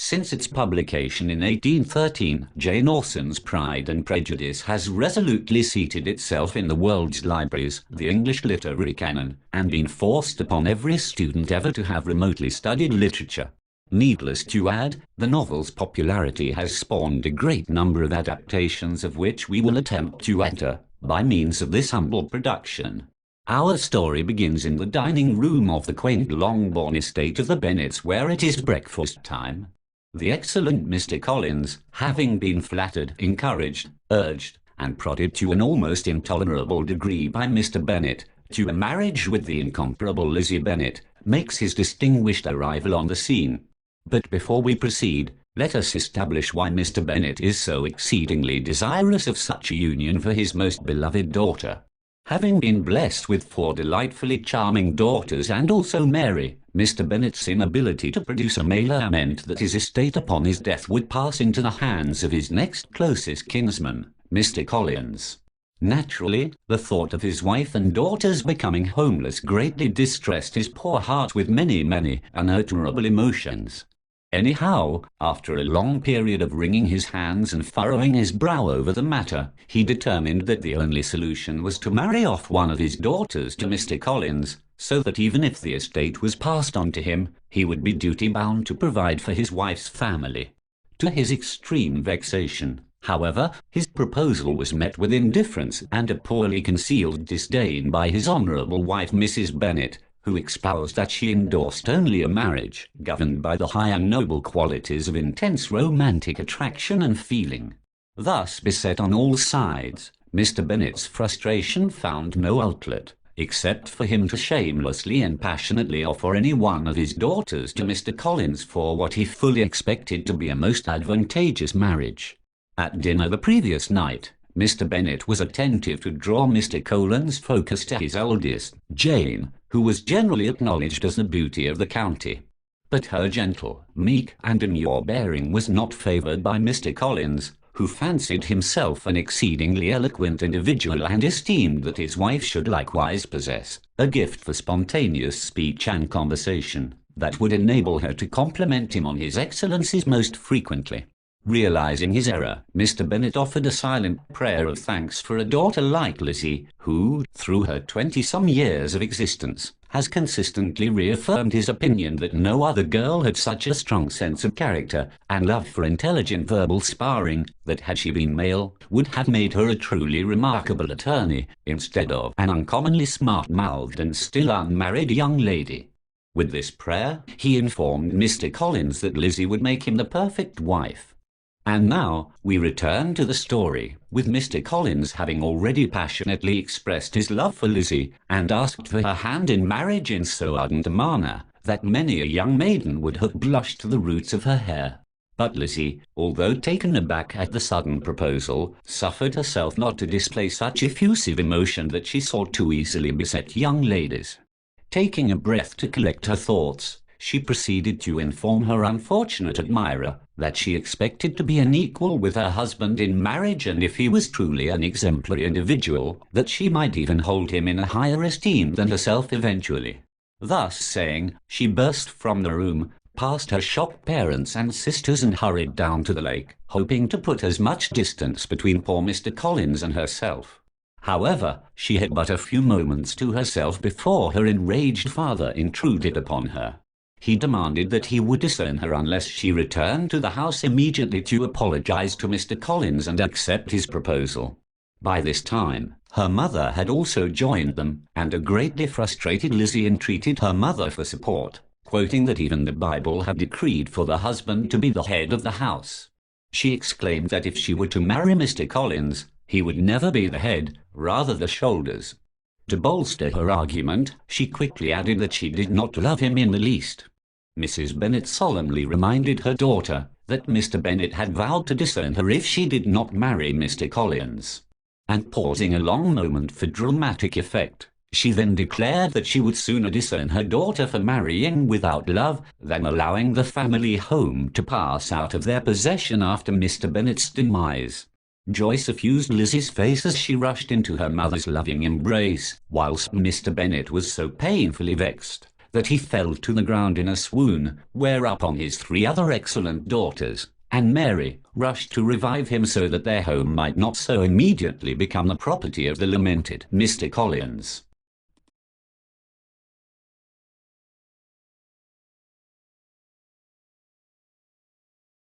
Since its publication in 1813, Jane Austen's Pride and Prejudice has resolutely seated itself in the world's libraries, the English literary canon, and been forced upon every student ever to have remotely studied literature. Needless to add, the novel's popularity has spawned a great number of adaptations of which we will attempt to enter, by means of this humble production. Our story begins in the dining room of the quaint Longbourn estate of the Bennets, where it is breakfast time. The excellent Mr. Collins, having been flattered, encouraged, urged, and prodded to an almost intolerable degree by Mr. Bennet, to a marriage with the incomparable Lizzie Bennet, makes his distinguished arrival on the scene. But before we proceed, let us establish why Mr. Bennet is so exceedingly desirous of such a union for his most beloved daughter. Having been blessed with 4 delightfully charming daughters and also Mary, Mr. Bennet's inability to produce a male heir meant that his estate upon his death would pass into the hands of his next closest kinsman, Mr. Collins. Naturally, the thought of his wife and daughters becoming homeless greatly distressed his poor heart with many unutterable emotions. Anyhow, after a long period of wringing his hands and furrowing his brow over the matter, he determined that the only solution was to marry off one of his daughters to Mr. Collins, so that even if the estate was passed on to him, he would be duty-bound to provide for his wife's family. To his extreme vexation, however, his proposal was met with indifference and a poorly concealed disdain by his honourable wife Mrs. Bennet, who expounded that she endorsed only a marriage governed by the high and noble qualities of intense romantic attraction and feeling. Thus beset on all sides, Mr. Bennet's frustration found no outlet, except for him to shamelessly and passionately offer any one of his daughters to Mr. Collins for what he fully expected to be a most advantageous marriage. At dinner the previous night, Mr. Bennet was attentive to draw Mr. Collins' focus to his eldest, Jane, who was generally acknowledged as the beauty of the county. But her gentle, meek, and demure bearing was not favoured by Mr. Collins, who fancied himself an exceedingly eloquent individual and esteemed that his wife should likewise possess a gift for spontaneous speech and conversation that would enable her to compliment him on his excellencies most frequently. Realizing his error, Mr. Bennet offered a silent prayer of thanks for a daughter like Lizzie, who, through her 20-some years of existence, has consistently reaffirmed his opinion that no other girl had such a strong sense of character and love for intelligent verbal sparring, that had she been male, would have made her a truly remarkable attorney, instead of an uncommonly smart-mouthed and still unmarried young lady. With this prayer, he informed Mr. Collins that Lizzie would make him the perfect wife. And now we return to the story, with Mr. Collins having already passionately expressed his love for Lizzie, and asked for her hand in marriage in so ardent a manner, that many a young maiden would have blushed to the roots of her hair. But Lizzie, although taken aback at the sudden proposal, suffered herself not to display such effusive emotion that she so too easily beset young ladies. Taking a breath to collect her thoughts, she proceeded to inform her unfortunate admirer that she expected to be an equal with her husband in marriage, and if he was truly an exemplary individual, that she might even hold him in a higher esteem than herself eventually. Thus saying, she burst from the room, past her shocked parents and sisters, and hurried down to the lake, hoping to put as much distance between poor Mr. Collins and herself. However, she had but a few moments to herself before her enraged father intruded upon her. He demanded that he would disown her unless she returned to the house immediately to apologize to Mr. Collins and accept his proposal. By this time, her mother had also joined them, and a greatly frustrated Lizzie entreated her mother for support, quoting that even the Bible had decreed for the husband to be the head of the house. She exclaimed that if she were to marry Mr. Collins, he would never be the head, rather the shoulders. To bolster her argument, she quickly added that she did not love him in the least. Mrs. Bennet solemnly reminded her daughter that Mr. Bennet had vowed to disown her if she did not marry Mr. Collins, and pausing a long moment for dramatic effect, she then declared that she would sooner disown her daughter for marrying without love than allowing the family home to pass out of their possession after Mr. Bennet's demise. Joy suffused Lizzie's face as she rushed into her mother's loving embrace, whilst Mr. Bennet was so painfully vexed that he fell to the ground in a swoon, whereupon his 3 other excellent daughters and Mary rushed to revive him so that their home might not so immediately become the property of the lamented Mr. Collins.